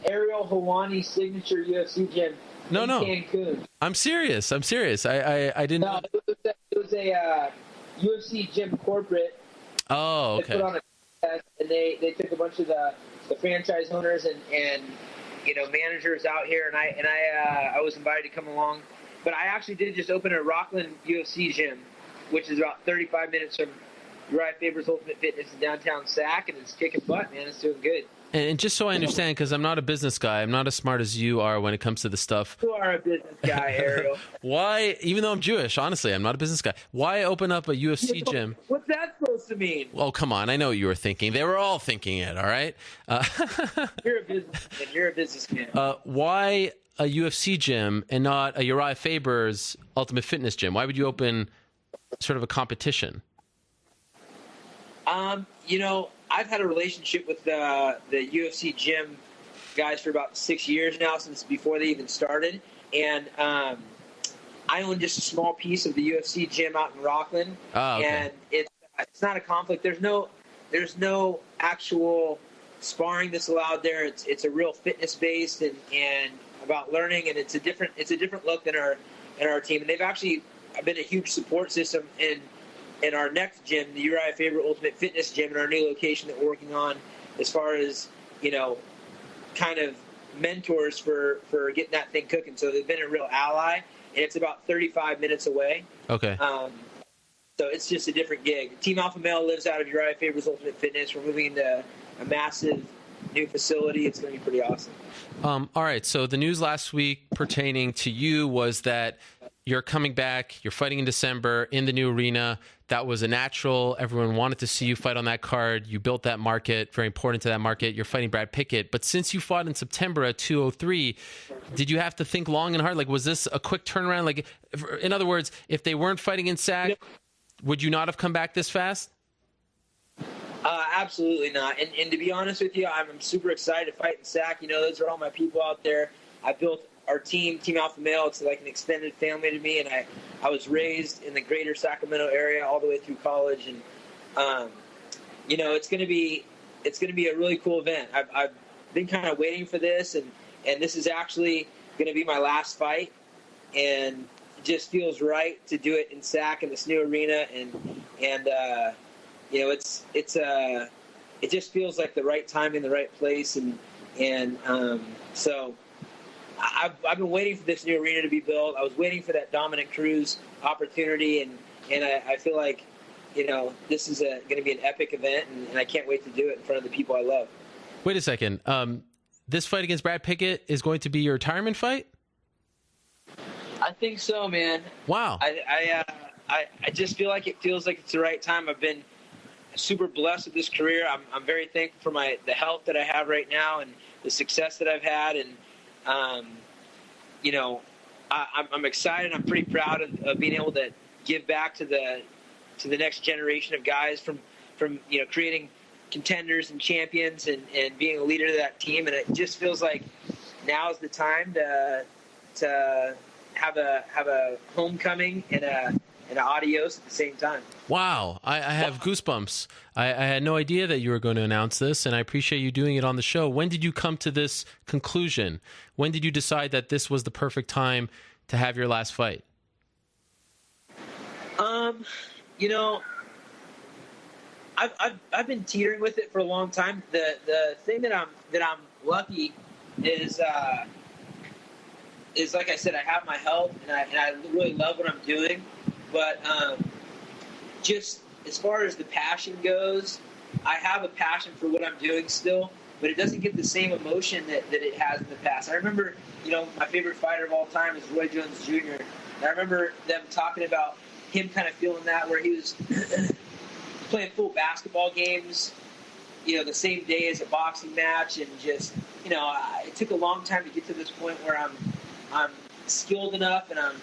Ariel Helwani signature UFC gym in Cancun. I'm serious. I didn't. No, it was a UFC gym corporate. Oh, okay. They put on a test, and they took a bunch of the franchise owners and managers out here, and I was invited to come along. But I actually did just open a Rockland UFC gym, which is about 35 minutes from Uriah Faber's Ultimate Fitness in downtown Sac, and it's kicking butt, man. It's doing good. And just so I understand, because I'm not a business guy, I'm not as smart as you are when it comes to the stuff. You are a business guy, Ariel. Why, even though I'm Jewish, honestly, I'm not a business guy. Why open up a UFC gym? What's that supposed to mean? Well, come on. I know what you were thinking. They were all thinking it, all right? You're a businessman. You're a businessman. Why a UFC gym and not a Uriah Faber's Ultimate Fitness gym? Why would you open sort of a competition? I've had a relationship with the UFC gym guys for about 6 years now, since before they even started. And I own just a small piece of the UFC gym out in Rockland. Oh, okay. And it's not a conflict. There's no actual sparring that's allowed there. It's a real fitness based and about learning, and it's a different look than our team. And they've actually been a huge support system in our next gym, the Uriah Faber Ultimate Fitness Gym, in our new location that we're working on, as far as, kind of mentors for getting that thing cooking. So they've been a real ally, and it's about 35 minutes away. Okay. So it's just a different gig. Team Alpha Male lives out of Uriah Faber's Ultimate Fitness. We're moving into a massive new facility. It's going to be pretty awesome. All right. So the news last week pertaining to you was that you're coming back. You're fighting in December in the new arena. That was a natural. Everyone wanted to see you fight on that card. You built that market, very important to that market. You're fighting Brad Pickett. But since you fought in September at 203, did you have to think long and hard? Like, was this a quick turnaround? Like, in other words, if they weren't fighting in SAC, would you not have come back this fast? Absolutely not. And to be honest with you, I'm super excited to fight in SAC. Those are all my people out there. I built our team Alpha Male. It's like an extended family to me, and I was raised in the greater Sacramento area all the way through college, and it's going to be a really cool event. I've been kind of waiting for this, and this is actually going to be my last fight, and it just feels right to do it in SAC in this new arena, and it just feels like the right time in the right place, and so I've been waiting for this new arena to be built. I was waiting for that Dominic Cruz opportunity, and I feel like this is going to be an epic event, and I can't wait to do it in front of the people I love. Wait a second. This fight against Brad Pickett is going to be your retirement fight? I think so, man. Wow. I just feel like it's the right time. I've been super blessed with this career. I'm very thankful for the health that I have right now and the success that I've had, and I'm excited. I'm pretty proud of being able to give back to the next generation of guys from creating contenders and champions and being a leader of that team. And it just feels like now is the time to have a homecoming and an adios at the same time. Wow. I have goosebumps. I had no idea that you were going to announce this, and I appreciate you doing it on the show. When did you come to this conclusion? When did you decide that this was the perfect time to have your last fight? I've been teetering with it for a long time. The thing that I'm lucky is like I said, I have my health, and I really love what I'm doing. But just as far as the passion goes, I have a passion for what I'm doing still, but it doesn't get the same emotion that it has in the past. I remember, my favorite fighter of all time is Roy Jones Jr. And I remember them talking about him kind of feeling that, where he was playing full basketball games, the same day as a boxing match, and just, it took a long time to get to this point where I'm skilled enough and I'm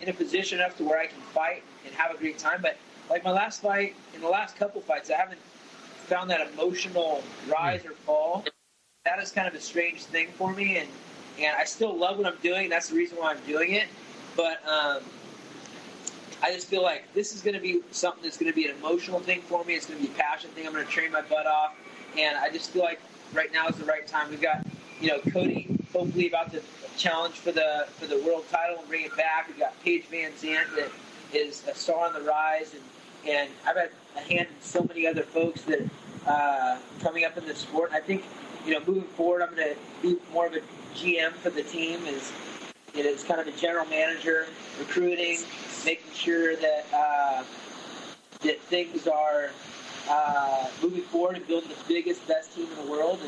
in a position enough to where I can fight and have a great time. But like my last fight, in the last couple fights, I haven't found that emotional rise or fall. That is kind of a strange thing for me, and I still love what I'm doing. That's the reason why I'm doing it. But I just feel like this is going to be something that's going to be an emotional thing for me. It's going to be a passion thing. I'm going to train my butt off, and I just feel like right now is the right time. We've got, Cody hopefully about to challenge for the world title and bring it back. We've got Paige Van Zandt that is a star on the rise, and I've had a hand in so many other folks that coming up in the sport. And I think, moving forward, I'm going to be more of a GM for the team. Is kind of a general manager, recruiting, making sure that that things are moving forward and building the biggest, best team in the world.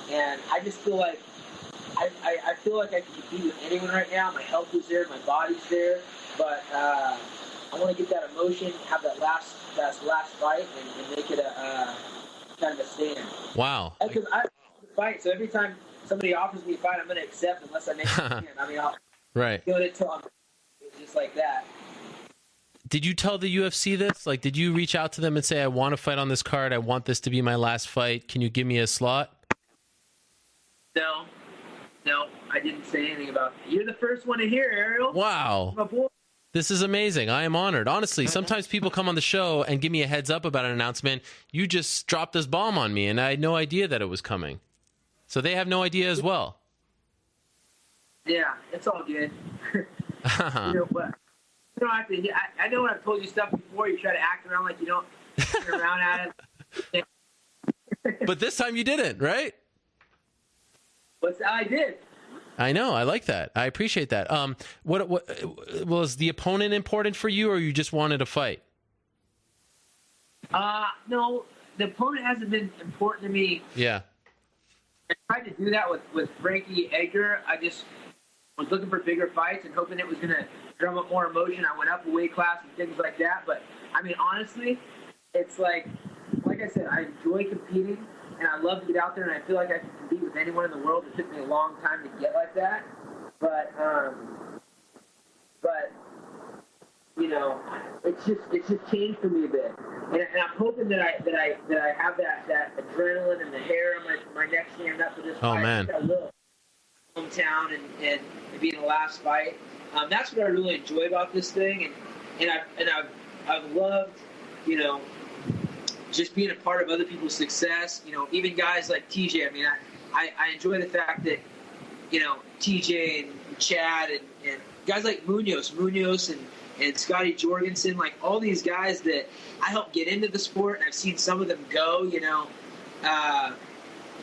And I just feel like I feel like I can compete with anyone right now. My health is there, my body's there, but I want to get that emotion, have that last fight, and make it a kind of a stand. Wow. Because I fight, so every time somebody offers me a fight, I'm going to accept unless I make it stand. I mean, I'll do it until I'm just like that. Did you tell the UFC this? Like, did you reach out to them and say, I want to fight on this card. I want this to be my last fight. Can you give me a slot? No, I didn't say anything about it. You're the first one to hear, Ariel. Wow. My boy. This is amazing. I am honored. Honestly, sometimes people come on the show and give me a heads up about an announcement. You just dropped this bomb on me, and I had no idea that it was coming. So they have no idea as well. Yeah, it's all good. But you don't have to. I know when I've told you stuff before, you try to act around like you don't get around at it. But this time you didn't, right? I did. I know. I like that. I appreciate that. What was the opponent important for you, or you just wanted a fight? No, the opponent hasn't been important to me. Yeah. I tried to do that with Frankie Edgar. I just was looking for bigger fights and hoping it was going to drum up more emotion. I went up a weight class and things like that. But, I mean, honestly, it's like I said, I enjoy competing, and I love to get out there, and I feel like I can compete with anyone in the world. It took me a long time to get like that. But it's just changed for me a bit. And I'm hoping that I have that adrenaline and the hair on my neck stand up for this fight. Oh, man. I will. Hometown and being the last fight. That's what I really enjoy about this thing, and I've loved, just being a part of other people's success. Even guys like TJ. I mean, I enjoy the fact that TJ and Chad and guys like Munoz and Scotty Jorgensen, like all these guys that I helped get into the sport, and I've seen some of them go.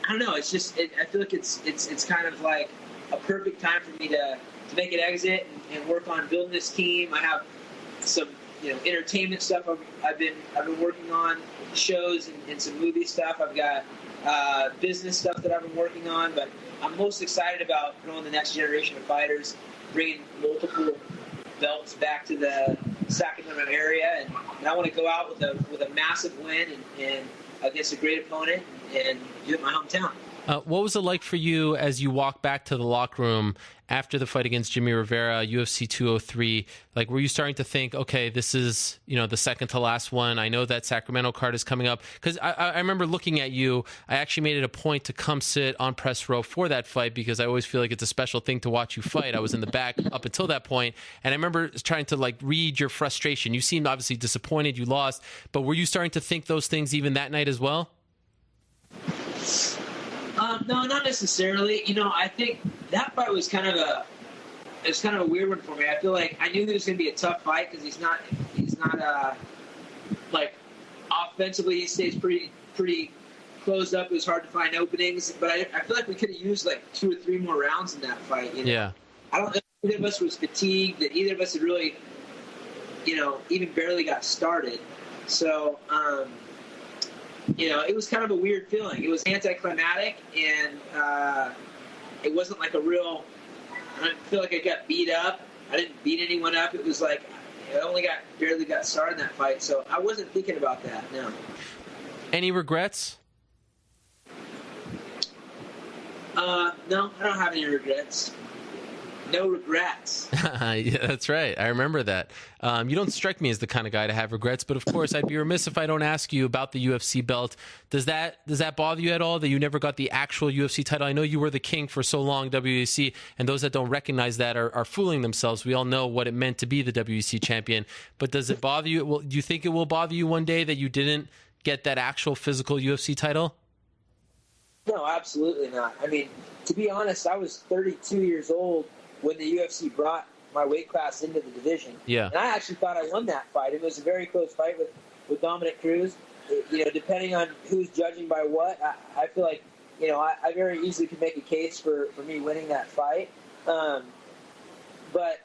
I don't know. It's just I feel like it's kind of like a perfect time for me to make an exit and work on building this team. I have some entertainment stuff I've been working on, shows and some movie stuff. I've got business stuff that I've been working on, but I'm most excited about growing the next generation of fighters, bringing multiple belts back to the Sacramento area, and I want to go out with a massive win and against a great opponent and do it in my hometown. What was it like for you as you walked back to the locker room after the fight against Jimmy Rivera, UFC 203? Like, were you starting to think, okay, this is, the second to last one? I know that Sacramento card is coming up. Because I remember looking at you. I actually made it a point to come sit on press row for that fight because I always feel like it's a special thing to watch you fight. I was in the back up until that point, and I remember trying to, read your frustration. You seemed obviously disappointed you lost, but were you starting to think those things even that night as well? No, not necessarily. I think that fight was kind of a weird one for me. I feel like I knew it was going to be a tough fight because he's not offensively he stays pretty closed up. It was hard to find openings, but I feel like we could have used 2 or 3 more rounds in that fight. Yeah. I don't know if either of us was fatigued, that either of us had really, even barely got started. So, it was kind of a weird feeling. It was anticlimactic, and it wasn't like a real. I didn't feel like I got beat up. I didn't beat anyone up. It was like I barely got started in that fight, so I wasn't thinking about that. No. Any regrets? No, I don't have any regrets. No regrets. Yeah, that's right. I remember that. You don't strike me as the kind of guy to have regrets, but of course, I'd be remiss if I don't ask you about the UFC belt. Does that bother you at all that you never got the actual UFC title? I know you were the king for so long, WEC, and those that don't recognize that are fooling themselves. We all know what it meant to be the WEC champion, but does it bother you? Do you think it will bother you one day that you didn't get that actual physical UFC title? No, absolutely not. I mean, to be honest, I was 32 years old when the UFC brought my weight class into the division. Yeah. And I actually thought I won that fight. It was a very close fight with Dominic Cruz. Depending on who's judging by what, I feel like, I very easily could make a case for me winning that fight. But,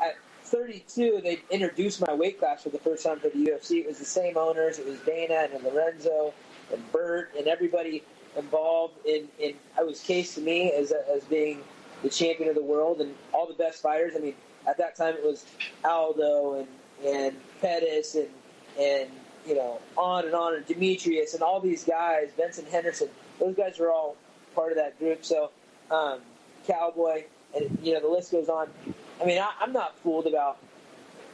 at 32, they introduced my weight class for the first time for the UFC. It was the same owners. It was Dana and Lorenzo and Bert and everybody involved in I was cased to me as being the champion of the world and all the best fighters. I mean, at that time it was Aldo and Pettis and on and Demetrius and all these guys, Vincent Henderson. Those guys were all part of that group. So Cowboy and the list goes on. I mean, I'm not fooled about.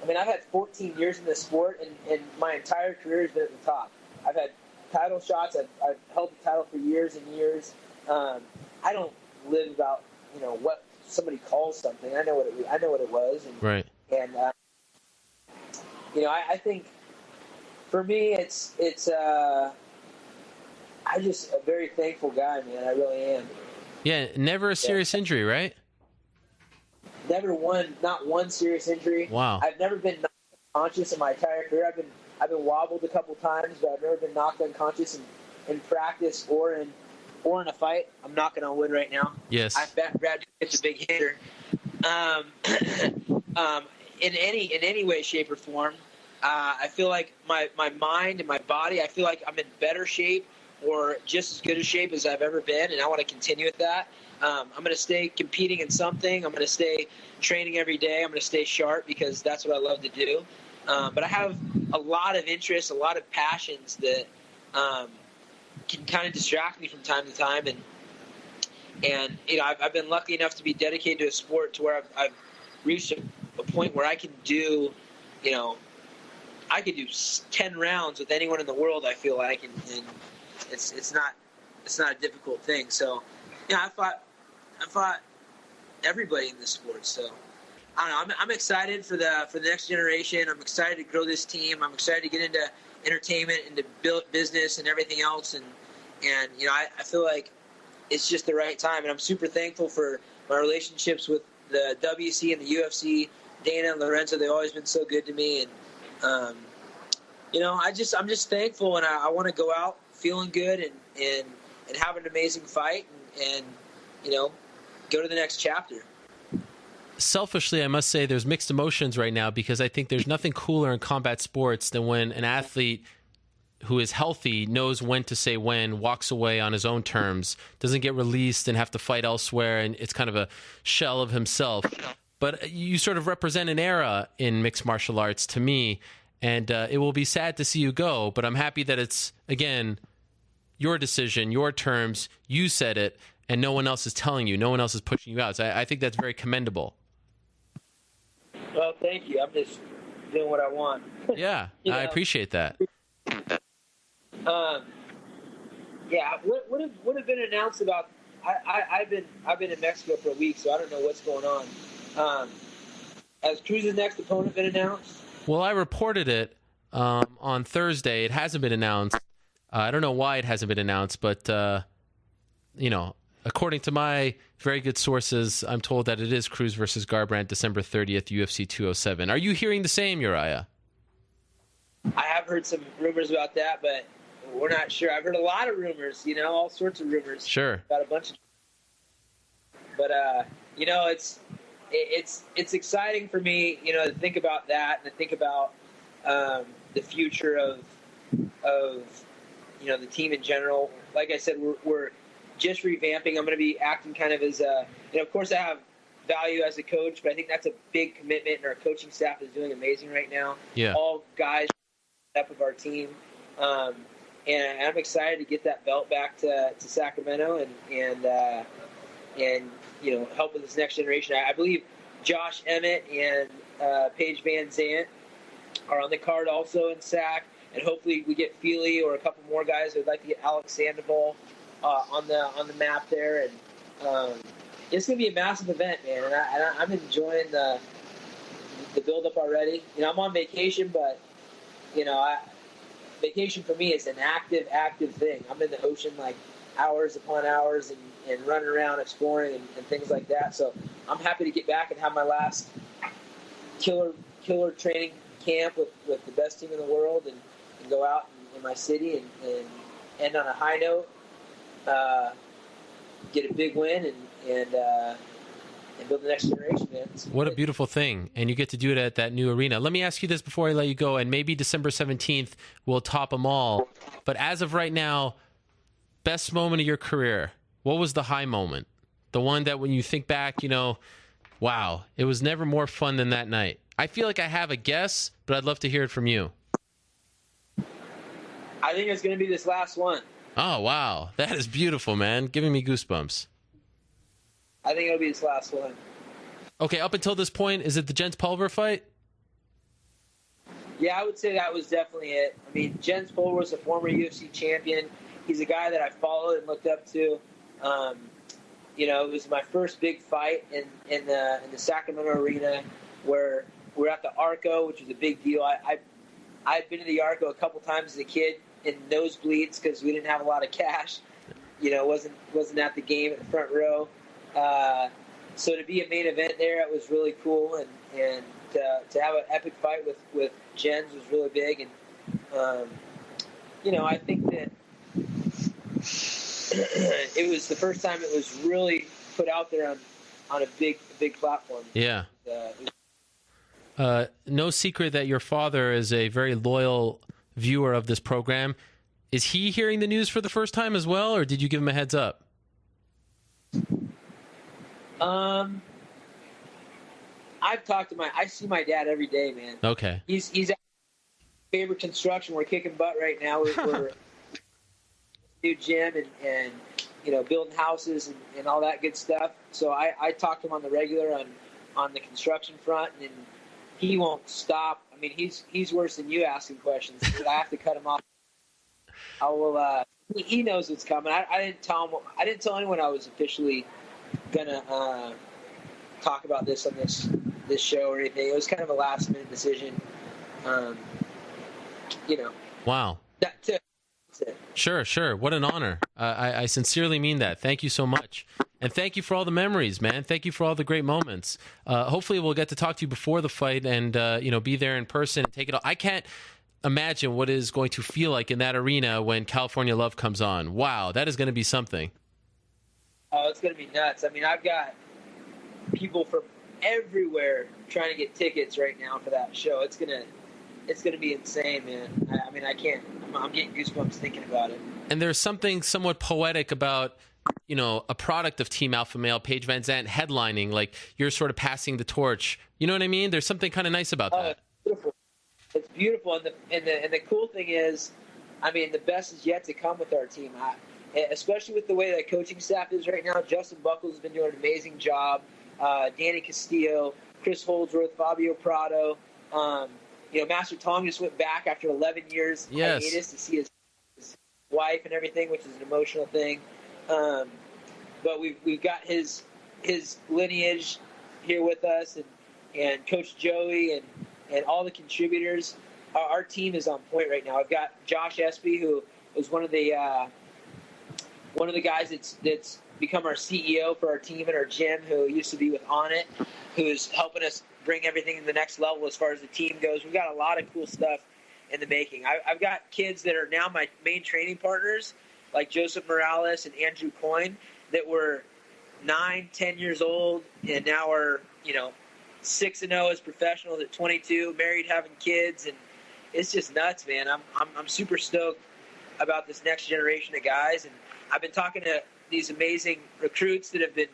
I mean, I've had 14 years in this sport, and my entire career has been at the top. I've had title shots. I've held the title for years and years. I don't live about what somebody calls something. I know what it was. And, right. And I think for me, it's I'm just a very thankful guy, man. I really am. Yeah, never a serious injury, right? Not one serious injury. Wow. I've never been unconscious in my entire career. I've been wobbled a couple times, but I've never been knocked unconscious in practice or in a fight. I'm knocking on wood right now. Yes. I bet Brad Pitt's a big hitter. In any way, shape, or form, I feel like my mind and my body, I feel like I'm in better shape or just as good a shape as I've ever been, and I want to continue with that. I'm going to stay competing in something. I'm going to stay training every day. I'm going to stay sharp because that's what I love to do. But I have a lot of interests, a lot of passions that can kind of distract me from time to time. And I've been lucky enough to be dedicated to a sport to where I've reached a point where I can do, I could do 10 rounds with anyone in the world, I feel like, and it's not a difficult thing. So, I fought everybody in this sport. So, I don't know. I'm excited for the next generation. I'm excited to grow this team. I'm excited to get into entertainment, into build business, and everything else. And I feel like it's just the right time. And I'm super thankful for my relationships with the WC and the UFC. Dana and Lorenzo, they've always been so good to me. And I'm just thankful, and I want to go out feeling good and have an amazing fight and go to the next chapter. Selfishly, I must say there's mixed emotions right now because I think there's nothing cooler in combat sports than when an athlete who is healthy knows when to say when, walks away on his own terms, doesn't get released and have to fight elsewhere, and it's kind of a shell of himself. But you sort of represent an era in mixed martial arts to me, and it will be sad to see you go, but I'm happy that it's, again, your decision, your terms, you said it, and no one else is telling you, no one else is pushing you out. So I think that's very commendable. Well, thank you. I'm just doing what I want. Yeah, I appreciate that. What have been announced about? I've been in Mexico for a week, so I don't know what's going on. Has Cruz's next opponent been announced? Well, I reported it on Thursday. It hasn't been announced. I don't know why it hasn't been announced, but according to my very good sources, I'm told that it is Cruz versus Garbrandt, December 30th, UFC 207. Are you hearing the same, Urijah? I have heard some rumors about that, but we're not sure. I've heard a lot of rumors, all sorts of rumors. Sure. About a bunch of. But it's exciting for me, to think about that and to think about the future of the team in general. Like I said, we're just revamping. I'm going to be acting kind of as of course I have value as a coach, but I think that's a big commitment, and our coaching staff is doing amazing right now. Yeah. All guys up of our team. And I'm excited to get that belt back to Sacramento and help with this next generation. I believe Josh Emmett and Paige Van Zandt are on the card also in Sac, and hopefully we get Feely or a couple more guys. I'd like to get Alex Sandoval on the map there, and it's going to be a massive event, man. And I'm enjoying the build up already. I'm on vacation, but vacation for me is an active thing. I'm in the ocean like hours upon hours and running around exploring and things like that. So I'm happy to get back and have my last killer training camp with the best team in the world and go out in my city and end on a high note, get a big win and build the next generation, man. What a beautiful thing. And you get to do it at that new arena. Let me ask you this before I let you go, and maybe December 17th will top them all. But as of right now, best moment of your career, what was the high moment? The one that when you think back, wow, it was never more fun than that night. I feel like I have a guess, but I'd love to hear it from you. I think it's going to be this last one. Oh, wow. That is beautiful, man. Giving me goosebumps. I think it'll be this last one. Okay, up until this point, is it the Jens Pulver fight? Yeah, I would say that was definitely it. I mean, Jens Pulver was a former UFC champion. He's a guy that I followed and looked up to. It was my first big fight in the Sacramento arena where we're at the Arco, which was a big deal. I'd been to the Arco a couple times as a kid in nosebleeds because we didn't have a lot of cash. Wasn't at the game at the front row. So to be a main event there, it was really cool, and to have an epic fight with Jens was really big. And I think that it was the first time it was really put out there on a big platform. Yeah. No secret that your father is a very loyal viewer of this program. Is he hearing the news for the first time as well, or did you give him a heads up? I've talked to I see my dad every day, man. Okay. He's at Faber Construction. We're kicking butt right now. We're new gym and building houses and all that good stuff. So I talk to him on the regular on the construction front, and he won't stop. I mean, he's worse than you asking questions. I have to cut him off. I will. He knows what's coming. I didn't tell him. I didn't tell anyone I was officially gonna talk about this on this show or anything. It was kind of a last minute decision. Wow. That's it. Sure. What an honor. I sincerely mean that. Thank you so much. And thank you for all the memories, man. Thank you for all the great moments. Hopefully we'll get to talk to you before the fight and, be there in person and take it all. I can't imagine what it is going to feel like in that arena when California Love comes on. Wow, that is going to be something. Oh, it's going to be nuts. I mean, I've got people from everywhere trying to get tickets right now for that show. It's gonna be insane, man. I mean, I can't. I'm getting goosebumps thinking about it. And there's something somewhat poetic about, a product of Team Alpha Male, Paige Van Zandt headlining, like you're sort of passing the torch. You know what I mean? There's something kind of nice about that. It's beautiful, and the cool thing is, I mean, the best is yet to come with our team. Especially with the way that coaching staff is right now. Justin Buckles has been doing an amazing job. Danny Castillo, Chris Holdsworth, Fabio Prado. Master Tong just went back after 11 years hiatus to see his wife and everything, which is an emotional thing. But we've got his lineage here with us, and Coach Joey and all the contributors. Our team is on point right now. I've got Josh Espy, who was one of the guys that's become our CEO for our team and our gym, who used to be with On It, who's helping us bring everything to the next level as far as the team goes. We've got a lot of cool stuff in the making. I've got kids that are now my main training partners, like Joseph Morales and Andrew Coyne, that were 9, 10 years old, and now are 6-0 as professionals at 22, married, having kids, and it's just nuts, man. I'm super stoked about this next generation of guys, and I've been talking to these amazing recruits that have been,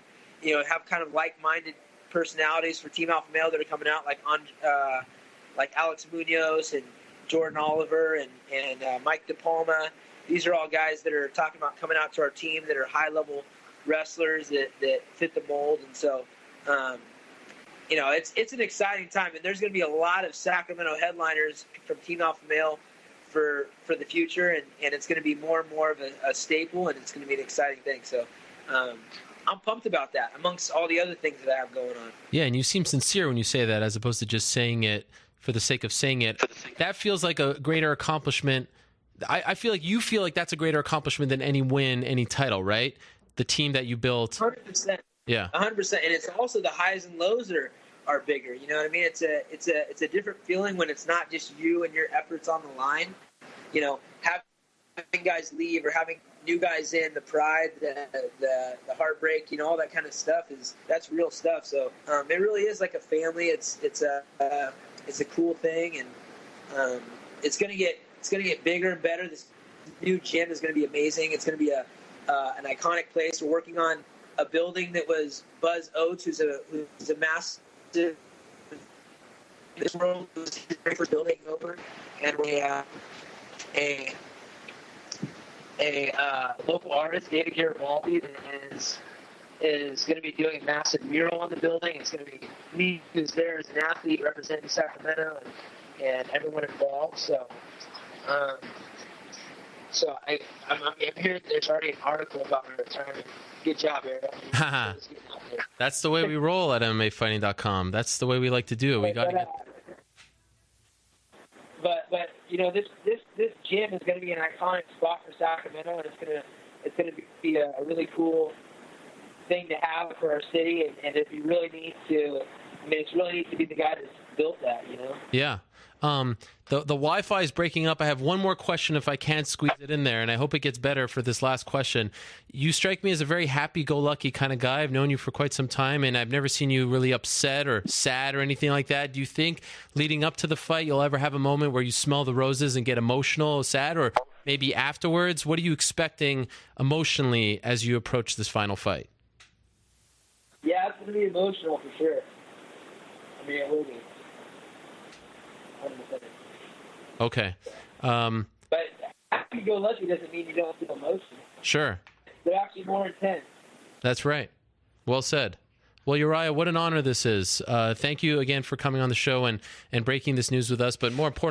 have kind of like-minded personalities for Team Alpha Male that are coming out, like Alex Munoz and Jordan Oliver and Mike DePalma. These are all guys that are talking about coming out to our team that are high-level wrestlers that fit the mold. And so, it's an exciting time. And there's going to be a lot of Sacramento headliners from Team Alpha Male for the future. And it's going to be more and more of a staple, and it's going to be an exciting thing. So, I'm pumped about that, amongst all the other things that I have going on. Yeah, and you seem sincere when you say that, as opposed to just saying it for the sake of saying it. That feels like a greater accomplishment I feel like you feel like that's a greater accomplishment than any win, any title, right? The team that you built. 100%. Yeah. 100%. And it's also the highs and lows are bigger. You know what I mean? It's a different feeling when it's not just you and your efforts on the line. You know, having guys leave or having new guys in, the pride, the heartbreak, you know, all that kind of stuff that's real stuff. So it really is like a family. It's a cool thing, and it's gonna get bigger and better. This new gym is gonna be amazing. It's gonna be an iconic place. We're working on a building that was Buzz Oates, who's a massive this world was his very first building over, and we have a local artist, David Garibaldi, that is going to be doing a massive mural on the building. It's going to be me, who's there as an athlete representing Sacramento, and everyone involved. So, I'm hearing there's already an article about my retirement. Good job, Ariel. That's the way we roll at MMAfighting.com. That's the way we like to do it. We got to get. But you know, this gym is going to be an iconic spot for Sacramento, and it's going to be a really cool thing to have for our city, and it really needs to. I mean, it's really needs to be the guy that's built that, you know. Yeah. The Wi-Fi is breaking up. I have one more question if I can squeeze it in there, and I hope it gets better for this last question. You strike me as a very happy-go-lucky kind of guy. I've known you for quite some time, and I've never seen you really upset or sad or anything like that. Do you think leading up to the fight you'll ever have a moment where you smell the roses and get emotional, sad, or maybe afterwards? What are you expecting emotionally as you approach this final fight? Yeah, it's going to be emotional for sure. I mean, it will be. 100%. Okay. But happy-go-lucky doesn't mean you don't feel emotion. Sure. They're actually more intense. That's right. Well said. Well, Urijah, what an honor this is. Thank you again for coming on the show and breaking this news with us. But more importantly,